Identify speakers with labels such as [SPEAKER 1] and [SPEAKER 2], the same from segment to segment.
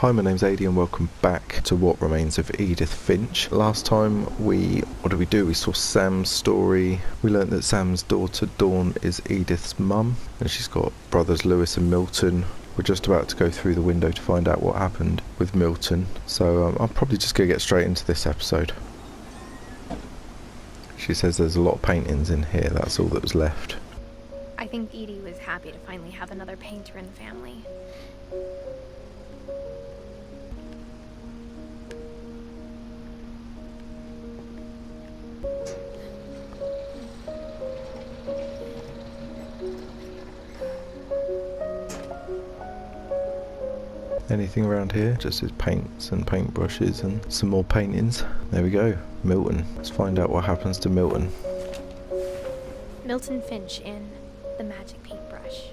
[SPEAKER 1] Hi, my name's Adi and welcome back to What Remains of Edith Finch. Last time what did we do? We saw Sam's story. We learnt that Sam's daughter Dawn is Edith's mum and she's got brothers Lewis and Milton. We're just about to go through the window to find out what happened with Milton, so I'm probably just going to get straight into this episode. She says there's a lot of paintings in here, that's all that was left.
[SPEAKER 2] I think Edie was happy to finally have another painter in the family.
[SPEAKER 1] Anything around here? Just his paints and paintbrushes and some more paintings. There we go, Milton. Let's find out what happens to Milton.
[SPEAKER 2] Milton Finch in The Magic Paintbrush.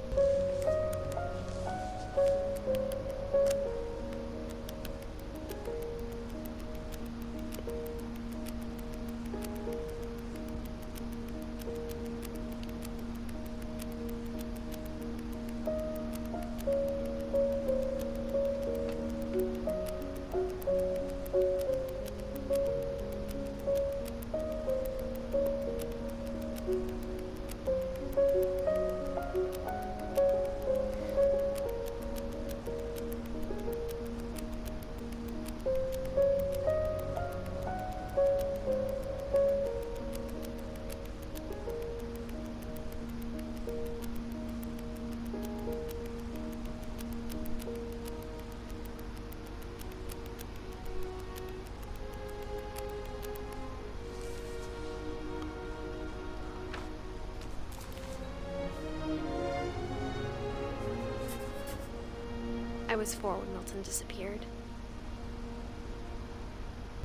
[SPEAKER 2] I was 4 when Milton disappeared.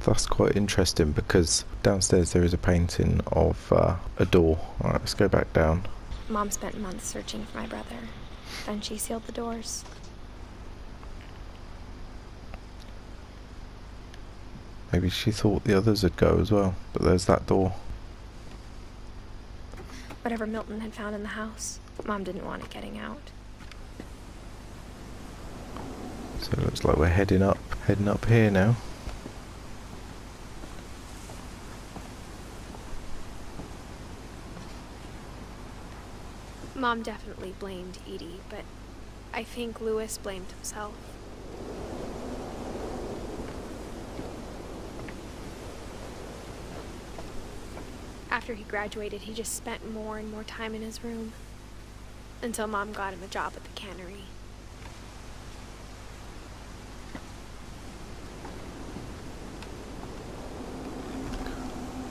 [SPEAKER 1] That's quite interesting because downstairs there is a painting of a door. Alright, let's go back down.
[SPEAKER 2] Mom spent months searching for my brother. Then she sealed the doors.
[SPEAKER 1] Maybe she thought the others would go as well, but there's that door.
[SPEAKER 2] Whatever Milton had found in the house, Mom didn't want it getting out.
[SPEAKER 1] So it looks like we're heading up here now.
[SPEAKER 2] Mom definitely blamed Edie, but I think Lewis blamed himself. After he graduated, he just spent more and more time in his room, until Mom got him a job at the cannery.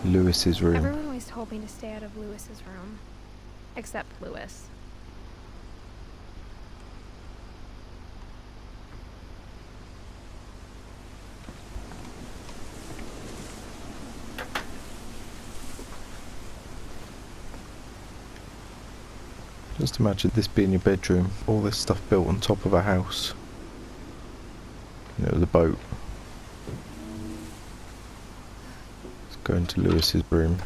[SPEAKER 1] Lewis's room.
[SPEAKER 2] Everyone always told me to stay out of Lewis's room, except Lewis.
[SPEAKER 1] Just imagine this being your bedroom. All this stuff built on top of a house. You know, the boat. Let's go into Lewis's room.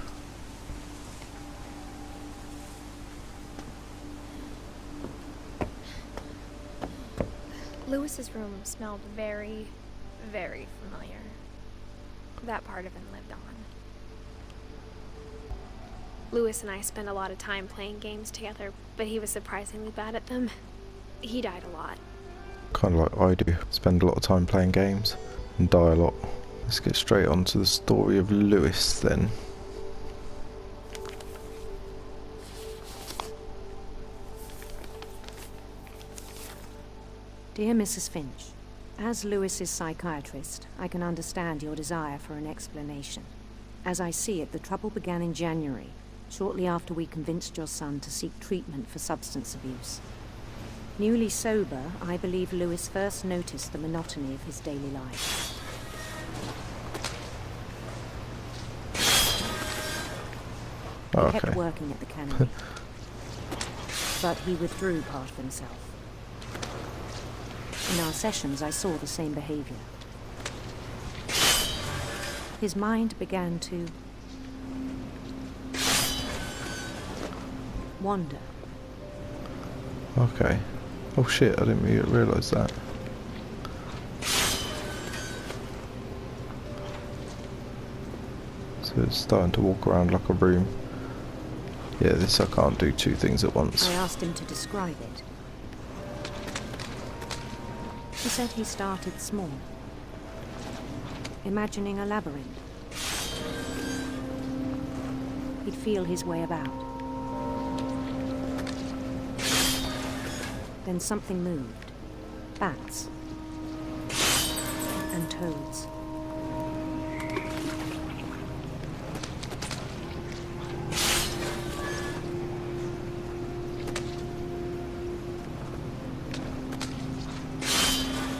[SPEAKER 2] Lewis's room smelled very, very familiar. That part of him lived on. Lewis and I spent a lot of time playing games together, but he was surprisingly bad at them. He died a lot.
[SPEAKER 1] Kind of like I do. Spend a lot of time playing games and die a lot. Let's get straight on to the story of Lewis then.
[SPEAKER 3] Dear Mrs. Finch, as Lewis's psychiatrist, I can understand your desire for an explanation. As I see it, the trouble began in January, shortly after we convinced your son to seek treatment for substance abuse. Newly sober, I believe Lewis first noticed the monotony of his daily life. He kept working at the cannery, but he withdrew part of himself. In our sessions, I saw the same behavior. His mind began to wander.
[SPEAKER 1] Okay. Oh shit, I didn't realise that. So it's starting to walk around like a room. Yeah, this I can't do two things at once.
[SPEAKER 3] I asked him to describe it. He said he started small, imagining a labyrinth. He'd feel his way about. Then something moved. Bats. And toads.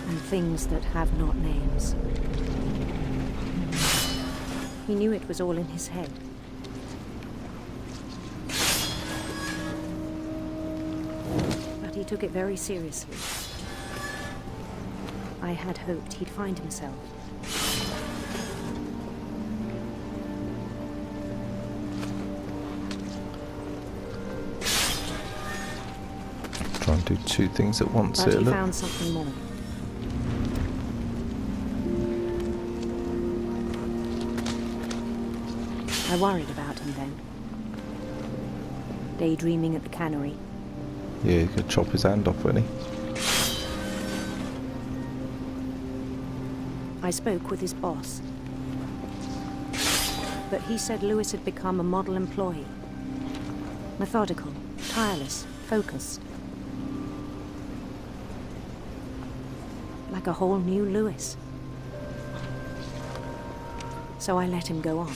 [SPEAKER 3] And things that have not names. He knew it was all in his head. But he took it very seriously. I had hoped he'd find himself.
[SPEAKER 1] Try and do two things at once
[SPEAKER 3] But
[SPEAKER 1] here,
[SPEAKER 3] he
[SPEAKER 1] look.
[SPEAKER 3] found something more. I worried about him then. Daydreaming at the cannery.
[SPEAKER 1] Yeah, he could chop his hand off, wouldn't he?
[SPEAKER 3] I spoke with his boss. But he said Lewis had become a model employee. Methodical, tireless, focused. Like a whole new Lewis. So I let him go on.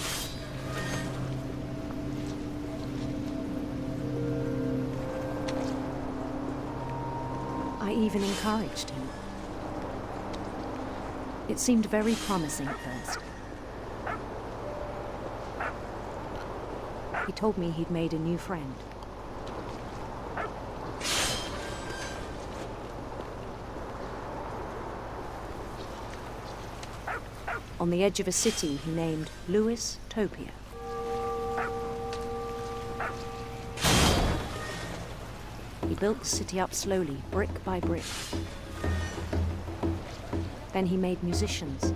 [SPEAKER 3] I even encouraged him. It seemed very promising at first. He told me he'd made a new friend. On the edge of a city he named Lewis Topia. He built the city up slowly, brick by brick. Then he made musicians.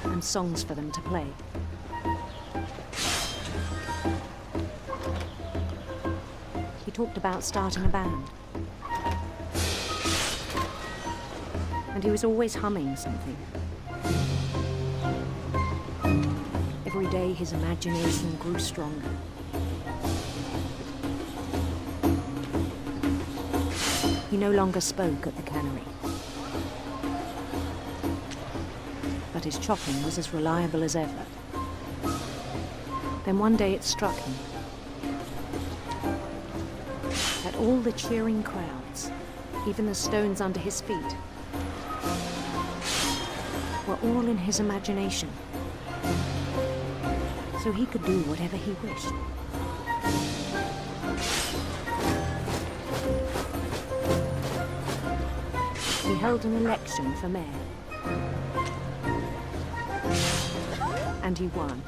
[SPEAKER 3] And songs for them to play. He talked about starting a band. And he was always humming something. Every day his imagination grew stronger. He no longer spoke at the cannery. But his chopping was as reliable as ever. Then one day it struck him that all the cheering crowds, even the stones under his feet, were all in his imagination. So he could do whatever he wished. He held an election for mayor. And he won.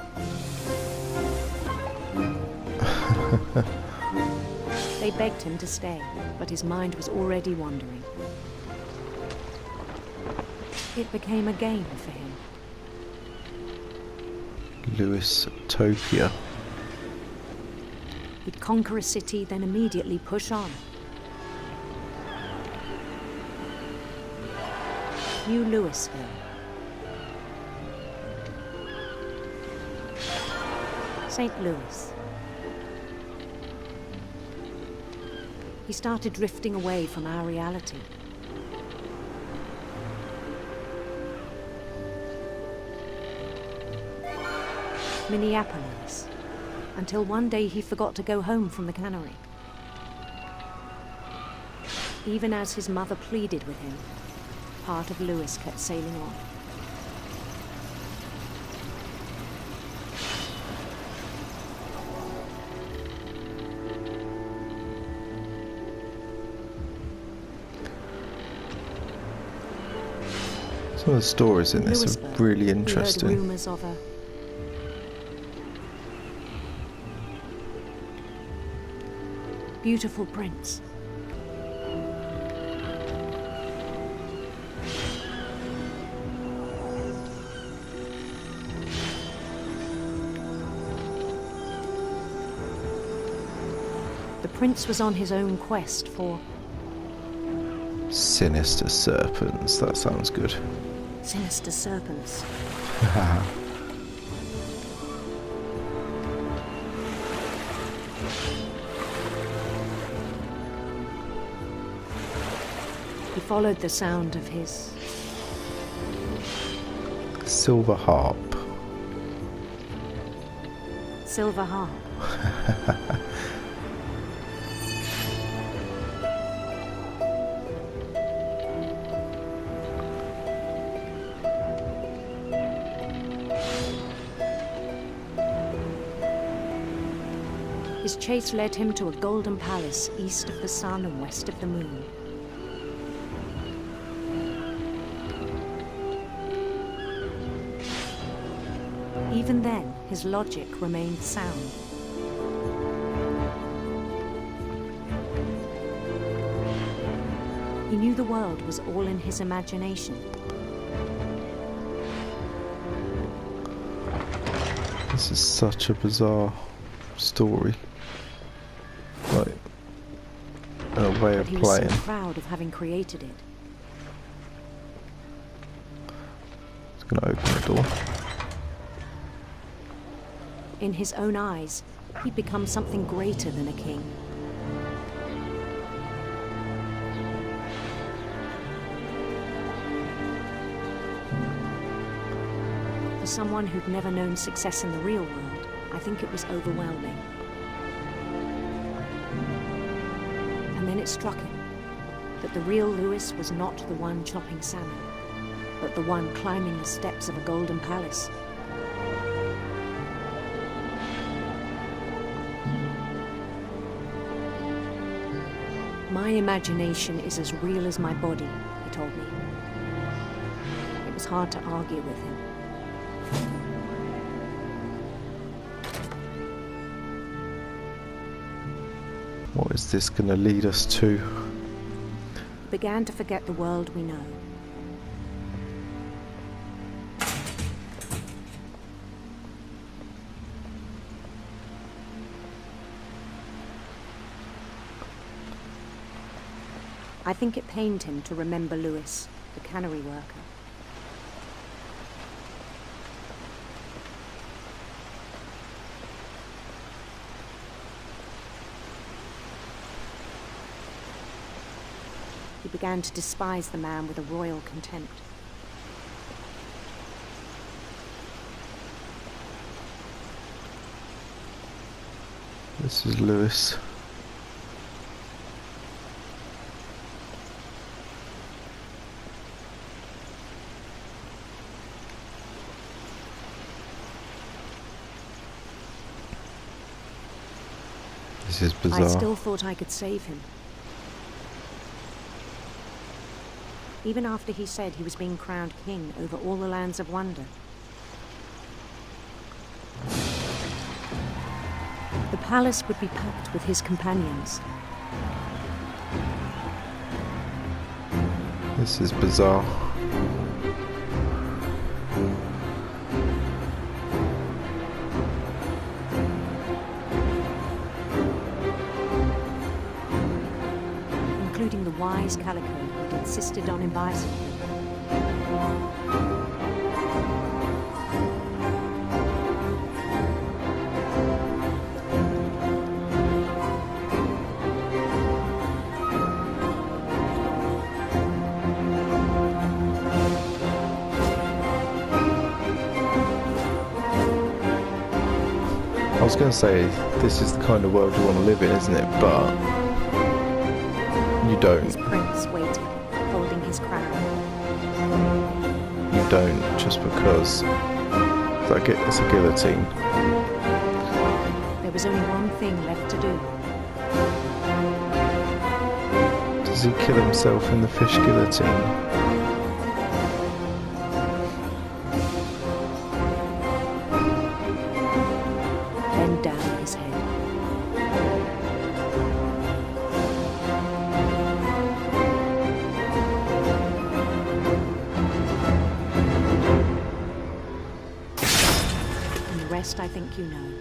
[SPEAKER 3] They begged him to stay, but his mind was already wandering. It became a game for him.
[SPEAKER 1] Lewis Topia.
[SPEAKER 3] He'd conquer a city, then immediately push on. New Louisville. St. Louis. He started drifting away from our reality. Minneapolis, until one day he forgot to go home from the cannery. Even as his mother pleaded with him, part of Lewis kept sailing on.
[SPEAKER 1] Some of the stories in this are
[SPEAKER 3] Louisburg,
[SPEAKER 1] really
[SPEAKER 3] we heard
[SPEAKER 1] interesting.
[SPEAKER 3] rumors of a beautiful prince. The prince was on his own quest for
[SPEAKER 1] Sinister serpents. That sounds good.
[SPEAKER 3] sinister serpents. He followed the sound of his
[SPEAKER 1] Silver harp.
[SPEAKER 3] silver harp. His chase led him to a golden palace east of the sun and west of the moon. Even then, his logic remained sound. He knew the world was all in his imagination.
[SPEAKER 1] This is such a bizarre story. Like, a way
[SPEAKER 3] But
[SPEAKER 1] of
[SPEAKER 3] he was
[SPEAKER 1] playing.
[SPEAKER 3] so proud of having created it.
[SPEAKER 1] It's gonna open the door.
[SPEAKER 3] In his own eyes, he'd become something greater than a king. For someone who'd never known success in the real world, I think it was overwhelming. And then it struck him that the real Lewis was not the one chopping salmon, but the one climbing the steps of a golden palace. My imagination is as real as my body, he told me. It was hard to argue with him.
[SPEAKER 1] What is this gonna lead us to?
[SPEAKER 3] He began to forget the world we know. I think it pained him to remember Lewis, the cannery worker. He began to despise the man with a royal contempt.
[SPEAKER 1] This is Lewis. This is
[SPEAKER 3] I
[SPEAKER 1] bizarre.
[SPEAKER 3] still thought I could save him. Even after he said he was being crowned king over all the lands of wonder. The palace would be packed with his companions.
[SPEAKER 1] This is bizarre.
[SPEAKER 3] Including the wise Calico who'd insisted on advising him.
[SPEAKER 1] I was going to say, this is the kind of world you want to live in, isn't it? But you
[SPEAKER 3] His
[SPEAKER 1] don't.
[SPEAKER 3] prince waited, holding his crown.
[SPEAKER 1] You don't just because it's a guillotine.
[SPEAKER 3] There was only one thing left to do.
[SPEAKER 1] Does he kill himself in the fish guillotine?
[SPEAKER 3] Then down his head. And the rest I think you know.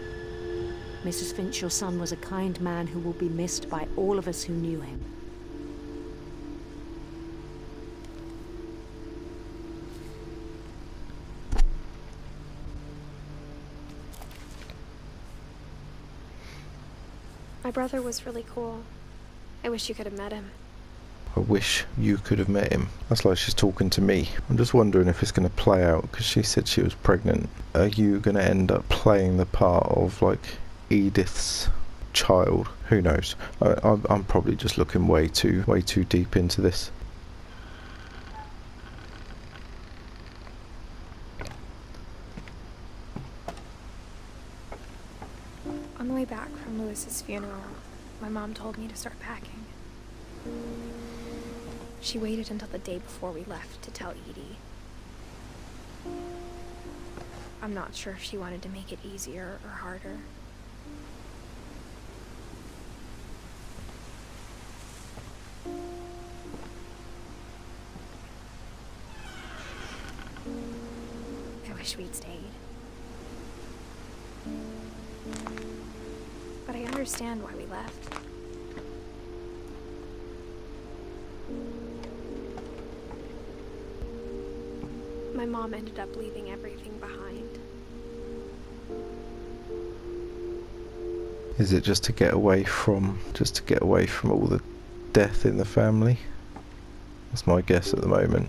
[SPEAKER 3] Mrs. Finch, your son was a kind man who will be missed by all of us who knew him.
[SPEAKER 2] My brother was really cool. I wish you could have met him.
[SPEAKER 1] I wish you could have met him. That's like she's talking to me. I'm just wondering if it's going to play out, because she said she was pregnant. Are you going to end up playing the part of, like, Edith's child? Who knows? I'm probably just looking way too deep into this.
[SPEAKER 2] On the way back from Lewis's funeral, my mom told me to start packing. She waited until the day before we left to tell Edie. I'm not sure if she wanted to make it easier or harder. I wish we'd stayed. But I understand why we left. My mom ended up leaving everything behind.
[SPEAKER 1] Is it just to get away from all the death in the family? That's my guess at the moment.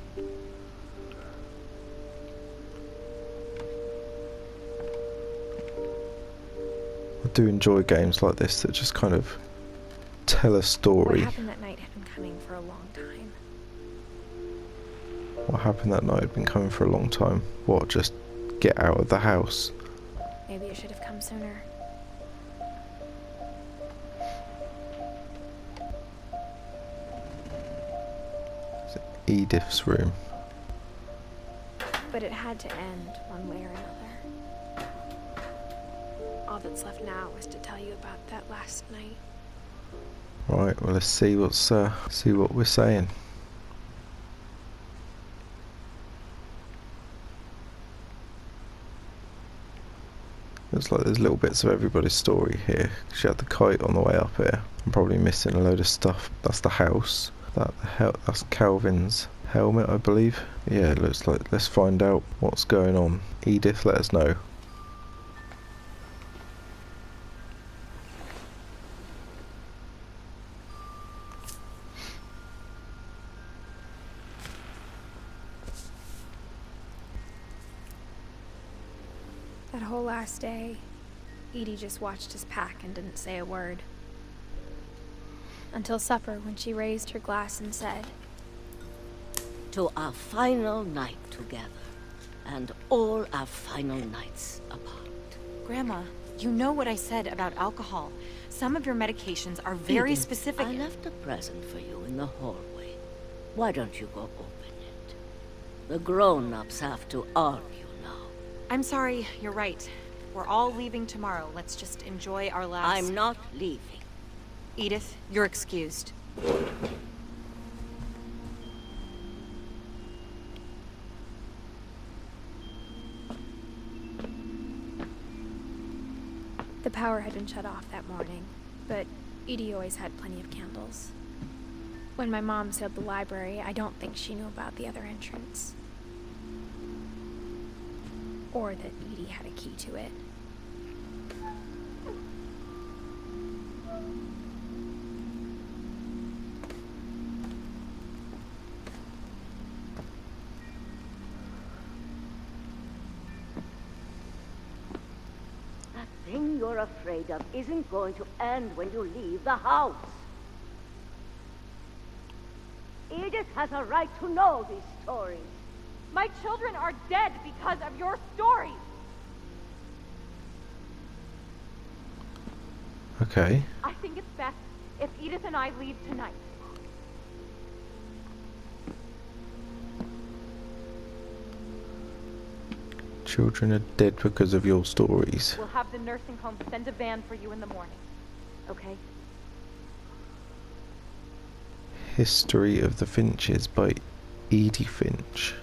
[SPEAKER 1] I do enjoy games like this that just kind of tell a story.
[SPEAKER 2] What happened that night had been coming for a long time.
[SPEAKER 1] What happened that night had been coming for a long time. What, just get out of the house?
[SPEAKER 2] Maybe it should have come sooner.
[SPEAKER 1] Is it Edith's room?
[SPEAKER 2] But it had to end one way or another. All that's left now is to tell you about that last night.
[SPEAKER 1] Right, well, let's see what we're saying. Looks like there's little bits of everybody's story here. She had the kite on the way up here. I'm probably missing a load of stuff. That's the house. That's Calvin's helmet, I believe. Yeah, it looks like. Let's find out what's going on. Edith, let us know.
[SPEAKER 2] That whole last day, Edie just watched us pack and didn't say a word. Until supper, when she raised her glass and said,
[SPEAKER 4] "To our final night together, and all our final nights apart."
[SPEAKER 5] Grandma, you know what I said about alcohol. Some of your medications are very
[SPEAKER 4] Edith,
[SPEAKER 5] specific.
[SPEAKER 4] I left a present for you in the hallway. Why don't you go open it? The grown-ups have to argue now.
[SPEAKER 5] I'm sorry, you're right. We're all leaving tomorrow. Let's just enjoy our last...
[SPEAKER 4] I'm not leaving.
[SPEAKER 5] Edith, you're excused.
[SPEAKER 2] the power had been shut off that morning, but Edie always had plenty of candles. When my mom sealed the library, I don't think she knew about the other entrance. Or that Edie had a key to it.
[SPEAKER 4] That thing you're afraid of isn't going to end when you leave the house. Edith has a right to know these stories.
[SPEAKER 6] My children are dead because of your stories.
[SPEAKER 1] Okay.
[SPEAKER 6] I think it's best if Edith and I leave tonight.
[SPEAKER 1] Children are dead because of your stories.
[SPEAKER 6] We'll have the nursing home send a van for you in the morning. Okay?
[SPEAKER 1] History of the Finches by Edith Finch.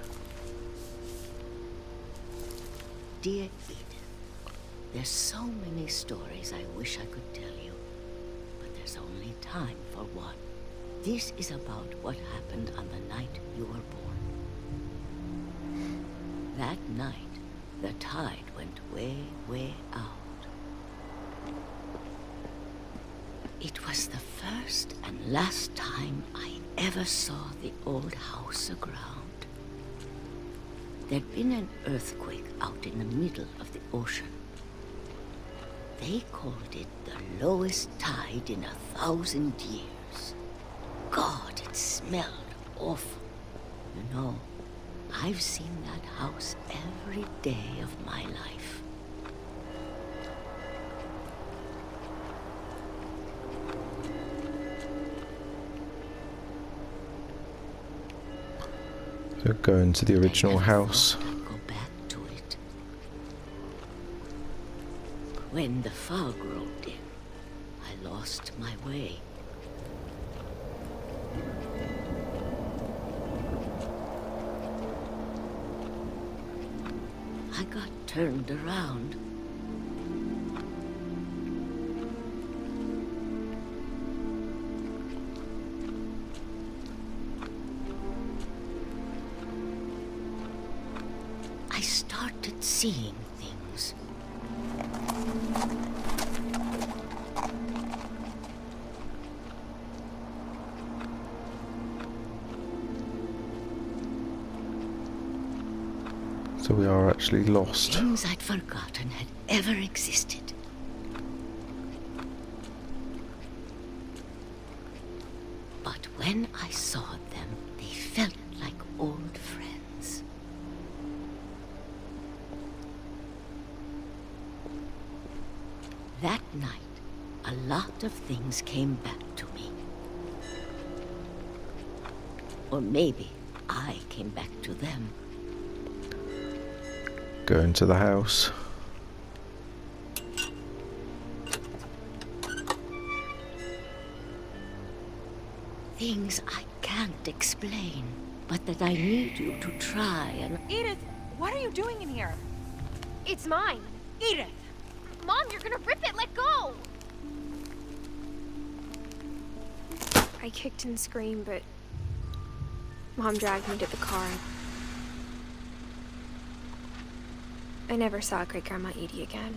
[SPEAKER 4] Dear Edith, There's so many stories I wish I could tell you, but there's only time for one. This is about what happened on the night you were born. That night, the tide went way, way out. It was the first and last time I ever saw the old house aground. There'd been an earthquake out in the middle of the ocean. They called it the lowest tide in 1,000 years. God, it smelled awful. You know, I've seen that house every day of my life.
[SPEAKER 1] So going to the original house.
[SPEAKER 4] Go back to it. When the fog rolled in, I lost my way. I got turned around. I started seeing things.
[SPEAKER 1] So we are actually lost.
[SPEAKER 4] Things I'd forgotten had ever existed. But when I saw them, they felt like old friends. That night, a lot of things came back to me. Or maybe I came back to them.
[SPEAKER 1] Going to the house.
[SPEAKER 4] Things I can't explain, but that I need you to try and...
[SPEAKER 5] Edith, what are you doing in here?
[SPEAKER 2] It's mine.
[SPEAKER 5] Edith!
[SPEAKER 2] Mom, you're gonna rip it! Let go! I kicked and screamed, but Mom dragged me to the car. I never saw Great Grandma Edie again.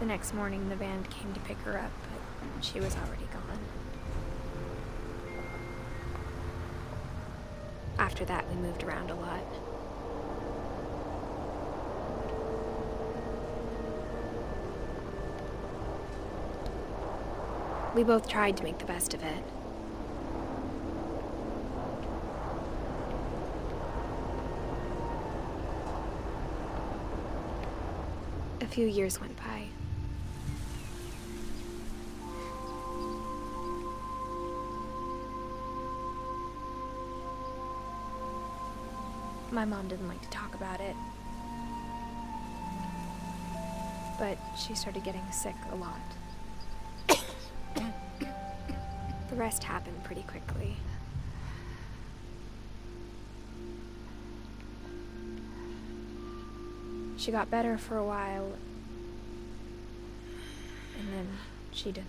[SPEAKER 2] The next morning, the band came to pick her up, but she was already gone. After that, we moved around a lot. We both tried to make the best of it. A few years went by. My mom didn't like to talk about it. But she started getting sick a lot. The rest happened pretty quickly. She got better for a while, and then she didn't.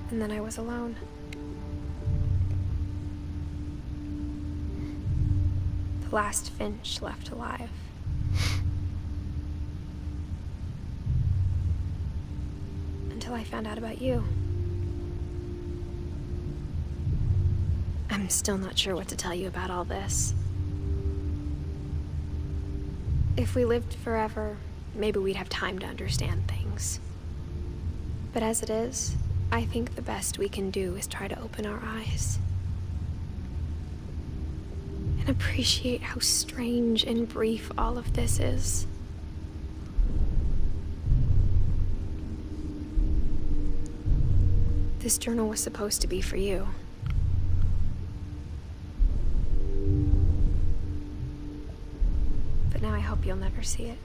[SPEAKER 2] And then I was alone. The last Finch left alive. Until I found out about you. I'm still not sure what to tell you about all this. If we lived forever, maybe we'd have time to understand things. But as it is, I think the best we can do is try to open our eyes. And appreciate how strange and brief all of this is. This journal was supposed to be for you. But now I hope you'll never see it.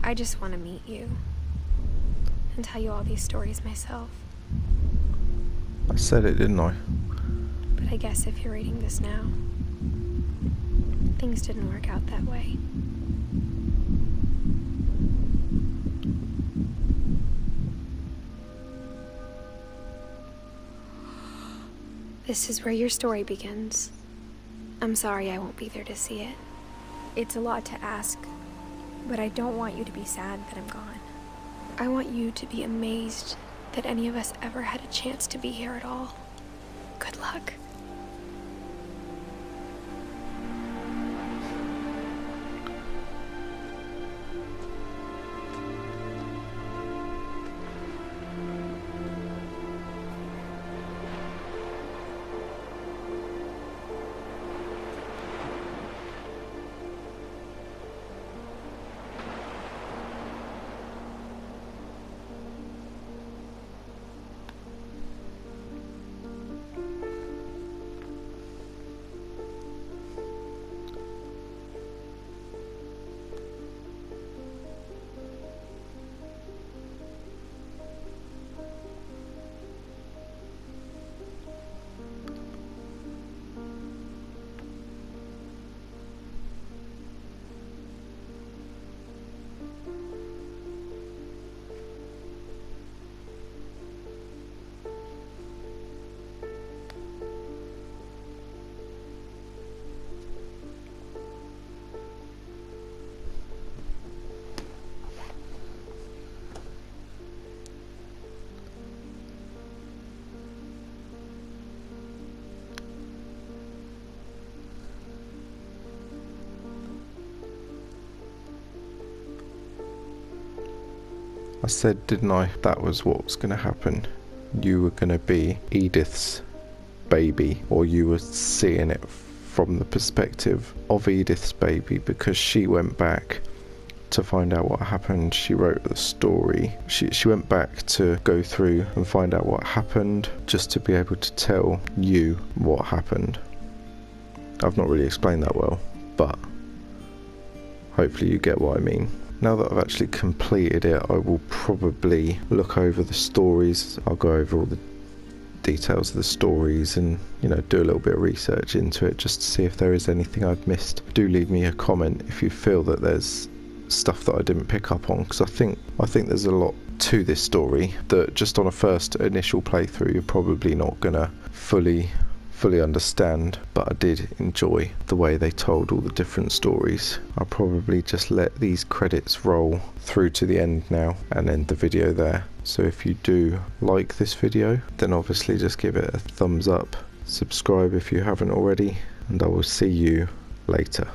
[SPEAKER 2] I just want to meet you and tell you all these stories myself.
[SPEAKER 1] I said it, didn't I?
[SPEAKER 2] But I guess if you're reading this now, things didn't work out that way. This is where your story begins. I'm sorry I won't be there to see it. It's a lot to ask, but I don't want you to be sad that I'm gone. I want you to be amazed that any of us ever had a chance to be here at all. Good luck.
[SPEAKER 1] I said, didn't I, that was what was going to happen. You were going to be Edith's baby, or you were seeing it from the perspective of Edith's baby, because she went back to find out what happened. She wrote the story. She went back to go through and find out what happened, just to be able to tell you what happened. I've not really explained that well, but hopefully you get what I mean. Now that I've actually completed it, I will probably look over the stories. I'll go over all the details of the stories and, you know, do a little bit of research into it just to see if there is anything I've missed. Do leave me a comment if you feel that there's stuff that I didn't pick up on, because I think there's a lot to this story that just on a first initial playthrough you're probably not gonna fully understand, but I did enjoy the way they told all the different stories. I'll probably just let these credits roll through to the end now and end the video there. So if you do like this video, then obviously just give it a thumbs up, subscribe if you haven't already, and I will see you later.